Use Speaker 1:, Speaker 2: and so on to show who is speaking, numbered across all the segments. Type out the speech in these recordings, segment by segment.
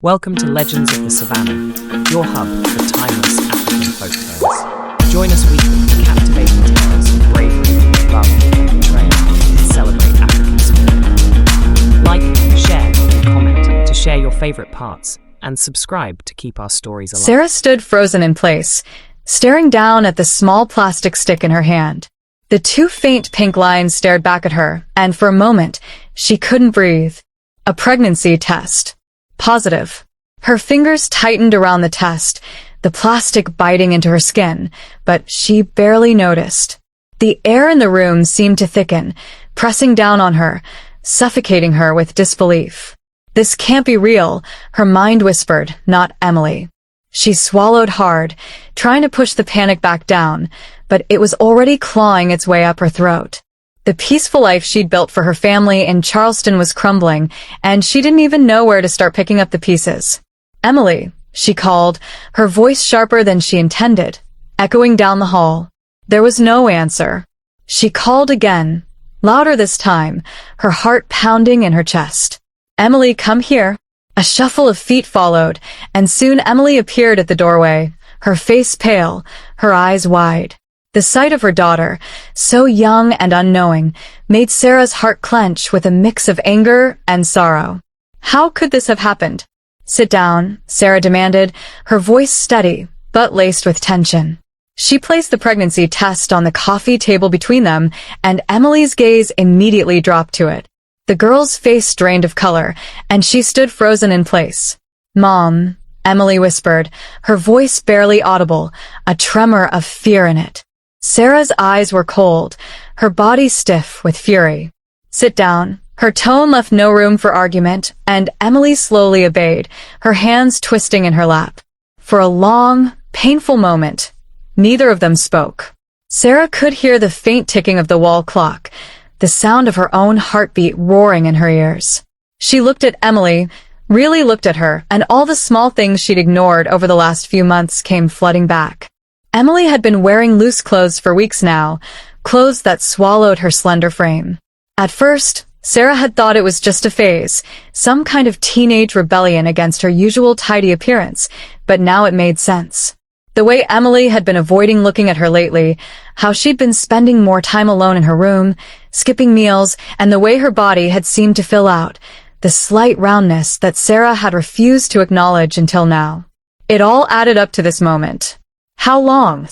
Speaker 1: Welcome to Legends of the Savannah, your hub for timeless African folktales. Join us weekly for captivating tales of bravery, love, betrayal, and celebrate African spirit. Like, share, and comment to share your favorite parts, and subscribe to keep our stories alive.
Speaker 2: Sarah stood frozen in place, staring down at the small plastic stick in her hand. The two faint pink lines stared back at her, and for a moment, she couldn't breathe. A pregnancy test. Positive. Her fingers tightened around the test, the plastic biting into her skin, but she barely noticed. The air in the room seemed to thicken, pressing down on her, suffocating her with disbelief. This can't be real, her mind whispered, not Emily. She swallowed hard, trying to push the panic back down, but it was already clawing its way up her throat. The peaceful life she'd built for her family in Charleston was crumbling, and she didn't even know where to start picking up the pieces. "Emily," she called, her voice sharper than she intended, echoing down the hall. There was no answer. She called again, louder this time, her heart pounding in her chest. "Emily, come here." A shuffle of feet followed, and soon Emily appeared at the doorway, her face pale, her eyes wide. The sight of her daughter, so young and unknowing, made Sarah's heart clench with a mix of anger and sorrow. How could this have happened? "Sit down," Sarah demanded, her voice steady, but laced with tension. She placed the pregnancy test on the coffee table between them, and Emily's gaze immediately dropped to it. The girl's face drained of color, and she stood frozen in place. "Mom," Emily whispered, her voice barely audible, a tremor of fear in it. Sarah's eyes were cold, her body stiff with fury. "Sit down." Her tone left no room for argument, and Emily slowly obeyed, her hands twisting in her lap. For a long, painful moment, neither of them spoke. Sarah could hear the faint ticking of the wall clock, the sound of her own heartbeat roaring in her ears. She looked at Emily, really looked at her, and all the small things she'd ignored over the last few months came flooding back. Emily had been wearing loose clothes for weeks now, clothes that swallowed her slender frame. At first, Sarah had thought it was just a phase, some kind of teenage rebellion against her usual tidy appearance, but now it made sense. The way Emily had been avoiding looking at her lately, how she'd been spending more time alone in her room, skipping meals, and the way her body had seemed to fill out, the slight roundness that Sarah had refused to acknowledge until now. It all added up to this moment. "How long?"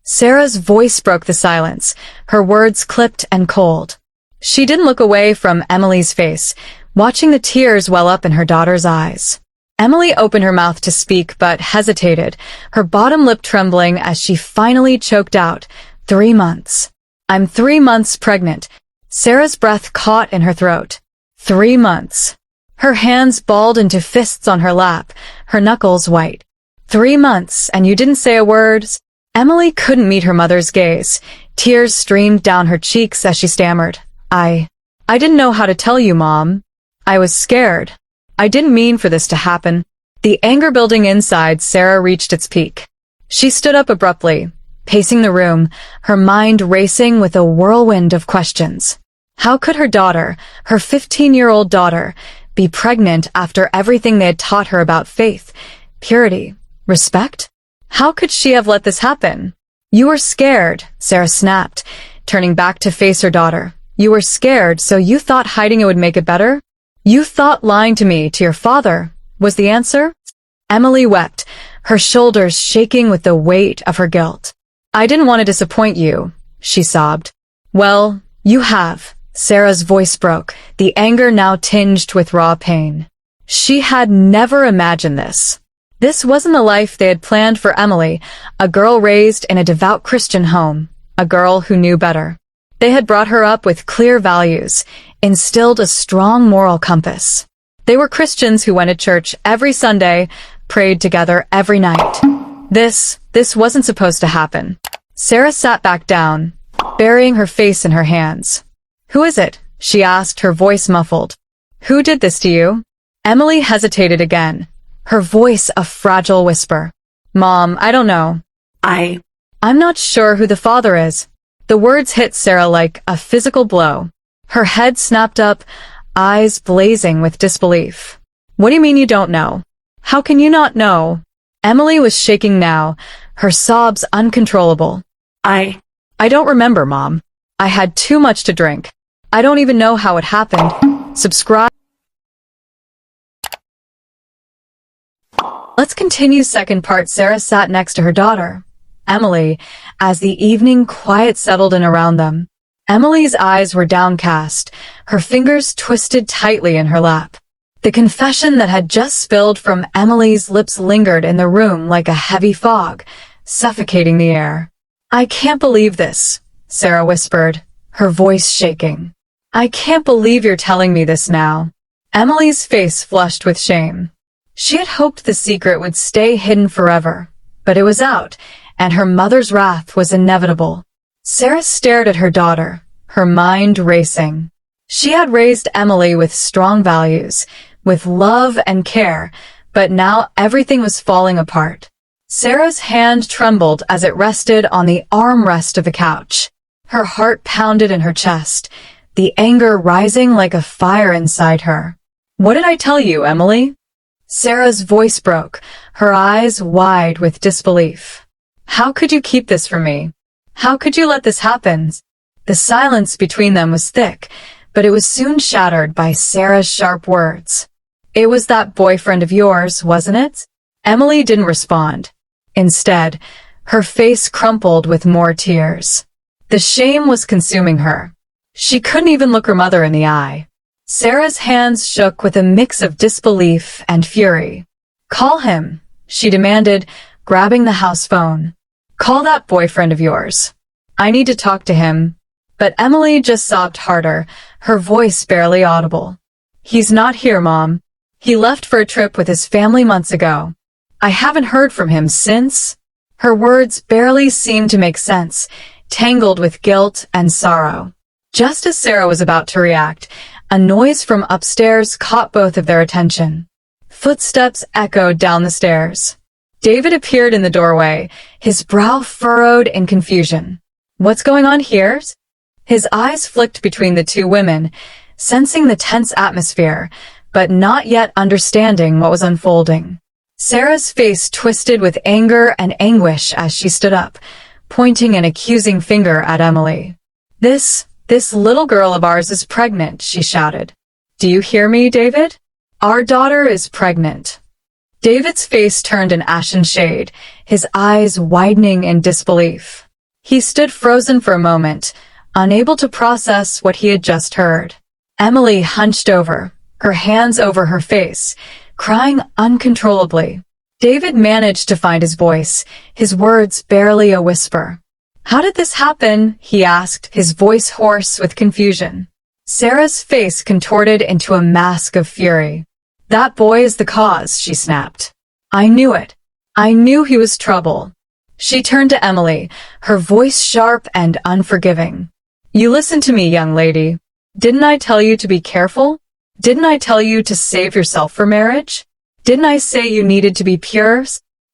Speaker 2: Sarah's voice broke the silence, her words clipped and cold. She didn't look away from Emily's face, watching the tears well up in her daughter's eyes. Emily opened her mouth to speak but hesitated, her bottom lip trembling as she finally choked out, 3 months. "I'm 3 months pregnant." Sarah's breath caught in her throat. 3 months. Her hands balled into fists on her lap, her knuckles white. 3 months, and you didn't say a word? Emily couldn't meet her mother's gaze. Tears streamed down her cheeks as she stammered. I didn't know how to tell you, Mom. I was scared. I didn't mean for this to happen." The anger building inside Sarah reached its peak. She stood up abruptly, pacing the room, her mind racing with a whirlwind of questions. How could her daughter, her 15-year-old daughter, be pregnant after everything they had taught her about faith, purity, respect? How could she have let this happen? "You were scared," Sarah snapped, turning back to face her daughter. "You were scared, so you thought hiding it would make it better? You thought lying to me, to your father, was the answer?" Emily wept, her shoulders shaking with the weight of her guilt. "I didn't want to disappoint you," she sobbed. "Well, you have." Sarah's voice broke, the anger now tinged with raw pain. She had never imagined this. This wasn't the life they had planned for Emily, a girl raised in a devout Christian home, a girl who knew better. They had brought her up with clear values, instilled a strong moral compass. They were Christians who went to church every Sunday, prayed together every night. This wasn't supposed to happen. Sarah sat back down, burying her face in her hands. "Who is it?" she asked, her voice muffled. "Who did this to you?" Emily hesitated again, her voice a fragile whisper. "Mom, I don't know. I'm not sure who the father is." The words hit Sarah like a physical blow. Her head snapped up, eyes blazing with disbelief. "What do you mean you don't know?" How can you not know? Emily was shaking now, her sobs uncontrollable. I don't remember, Mom. I had too much to drink. I don't even know how it happened. Subscribe. Let's continue second part. Sarah sat next to her daughter, Emily, as the evening quiet settled in around them. Emily's eyes were downcast, her fingers twisted tightly in her lap. The confession that had just spilled from Emily's lips lingered in the room like a heavy fog, suffocating the air. I can't believe this, Sarah whispered, her voice shaking. I can't believe you're telling me this now. Emily's face flushed with shame. She had hoped the secret would stay hidden forever, but it was out, and her mother's wrath was inevitable. Sarah stared at her daughter, her mind racing. She had raised Emily with strong values, with love and care, but now everything was falling apart. Sarah's hand trembled as it rested on the armrest of the couch. Her heart pounded in her chest, the anger rising like a fire inside her. What did I tell you, Emily? Sarah's voice broke, her eyes wide with disbelief. How could you keep this from me? How could you let this happen? The silence between them was thick, but it was soon shattered by Sarah's sharp words. It was that boyfriend of yours, wasn't it? Emily didn't respond. Instead, her face crumpled with more tears. The shame was consuming her. She couldn't even look her mother in the eye. Sarah's hands shook with a mix of disbelief and fury. Call him, she demanded, grabbing the house phone. Call that boyfriend of yours. I need to talk to him. But Emily just sobbed harder, her voice barely audible. He's not here, Mom. He left for a trip with his family months ago. I haven't heard from him since. Her words barely seemed to make sense, tangled with guilt and sorrow. Just as Sarah was about to react, a noise from upstairs caught both of their attention. Footsteps echoed down the stairs. David appeared in the doorway, his brow furrowed in confusion. What's going on here? His eyes flicked between the two women, sensing the tense atmosphere, but not yet understanding what was unfolding. Sarah's face twisted with anger and anguish as she stood up, pointing an accusing finger at Emily. This little girl of ours is pregnant, she shouted. Do you hear me, David? Our daughter is pregnant. David's face turned an ashen shade, his eyes widening in disbelief. He stood frozen for a moment, unable to process what he had just heard. Emily hunched over, her hands over her face, crying uncontrollably. David managed to find his voice, his words barely a whisper. How did this happen? He asked, his voice hoarse with confusion. Sarah's face contorted into a mask of fury. That boy is the cause, she snapped. I knew it. I knew he was trouble. She turned to Emily, her voice sharp and unforgiving. You listen to me, young lady. Didn't I tell you to be careful? Didn't I tell you to save yourself for marriage? Didn't I say you needed to be pure?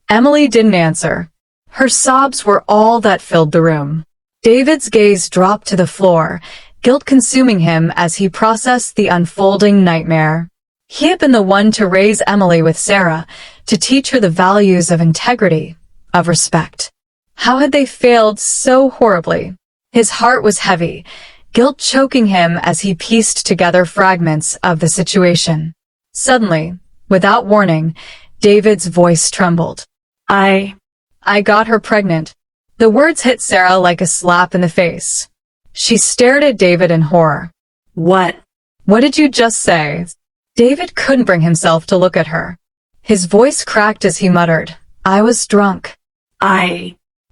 Speaker 2: Emily didn't answer. Her sobs were all that filled the room. David's gaze dropped to the floor, guilt consuming him as he processed the unfolding nightmare. He had been the one to raise Emily with Sarah, to teach her the values of integrity, of respect. How had they failed so horribly? His heart was heavy, guilt choking him as he pieced together fragments of the situation. Suddenly, without warning, David's voice trembled. I got her pregnant. The words hit Sarah like a slap in the face. She stared at David in horror. What? What did you just say? David couldn't bring himself to look at her. His voice cracked as he muttered, I was drunk.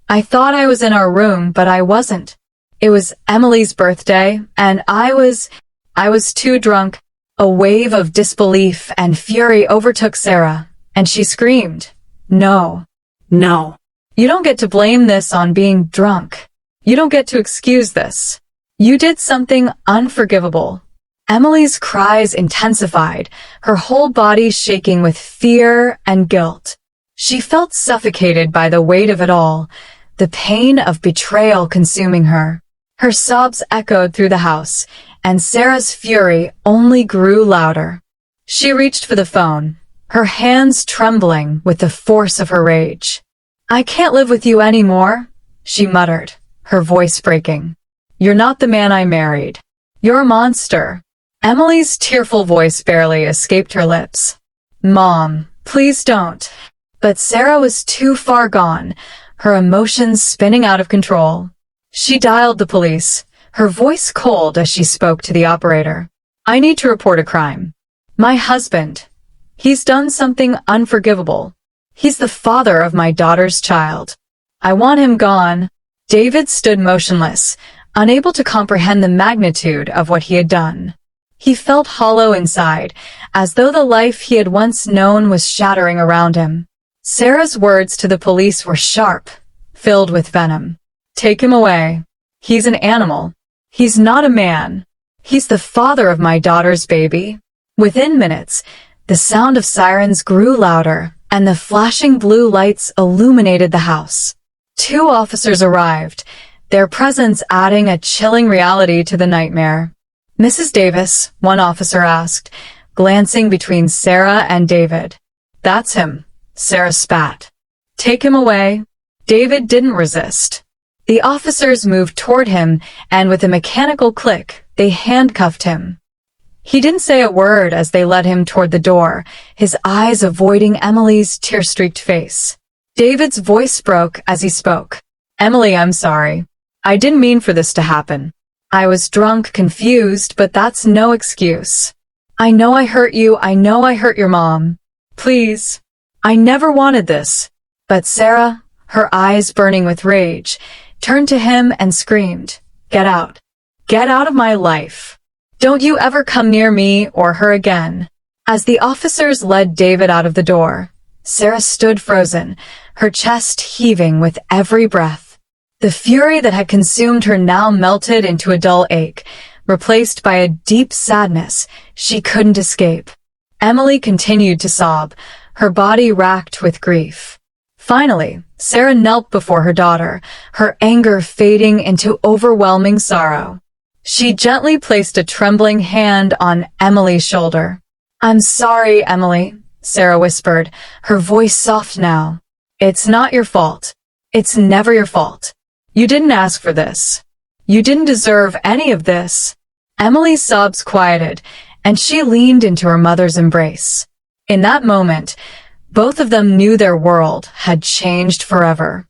Speaker 2: I thought I was in our room, but I wasn't. It was Emily's birthday, and I was too drunk. A wave of disbelief and fury overtook Sarah, and she screamed, No. You don't get to blame this on being drunk. You don't get to excuse this. You did something unforgivable. Emily's cries intensified, her whole body shaking with fear and guilt. She felt suffocated by the weight of it all, the pain of betrayal consuming her. Her sobs echoed through the house, and Sarah's fury only grew louder. She reached for the phone, her hands trembling with the force of her rage. "I can't live with you anymore," she muttered, her voice breaking. "You're not the man I married. You're a monster." Emily's tearful voice barely escaped her lips. "Mom, please don't." But Sarah was too far gone, her emotions spinning out of control. She dialed the police, her voice cold as she spoke to the operator. "I need to report a crime. My husband. He's done something unforgivable. He's the father of my daughter's child. I want him gone." David stood motionless, unable to comprehend the magnitude of what he had done. He felt hollow inside, as though the life he had once known was shattering around him. Sarah's words to the police were sharp, filled with venom. "Take him away. He's an animal. He's not a man. He's the father of my daughter's baby." Within minutes, the sound of sirens grew louder, and the flashing blue lights illuminated the house. 2 officers arrived, their presence adding a chilling reality to the nightmare. "Mrs. Davis," one officer asked, glancing between Sarah and David. "That's him," Sarah spat. "Take him away." David didn't resist. The officers moved toward him, and with a mechanical click, they handcuffed him. He didn't say a word as they led him toward the door, his eyes avoiding Emily's tear-streaked face. David's voice broke as he spoke. "Emily, I'm sorry. I didn't mean for this to happen. I was drunk, confused, but that's no excuse. I know I hurt you. I know I hurt your mom. Please. I never wanted this." But Sarah, her eyes burning with rage, turned to him and screamed, "Get out. Get out of my life. Don't you ever come near me or her again." As the officers led David out of the door, Sarah stood frozen, her chest heaving with every breath. The fury that had consumed her now melted into a dull ache, replaced by a deep sadness she couldn't escape. Emily continued to sob, her body racked with grief. Finally, Sarah knelt before her daughter, her anger fading into overwhelming sorrow. She gently placed a trembling hand on Emily's shoulder. "I'm sorry, Emily," Sarah whispered, her voice soft now. "It's not your fault. It's never your fault. You didn't ask for this. You didn't deserve any of this." Emily's sobs quieted, and she leaned into her mother's embrace. In that moment, both of them knew their world had changed forever.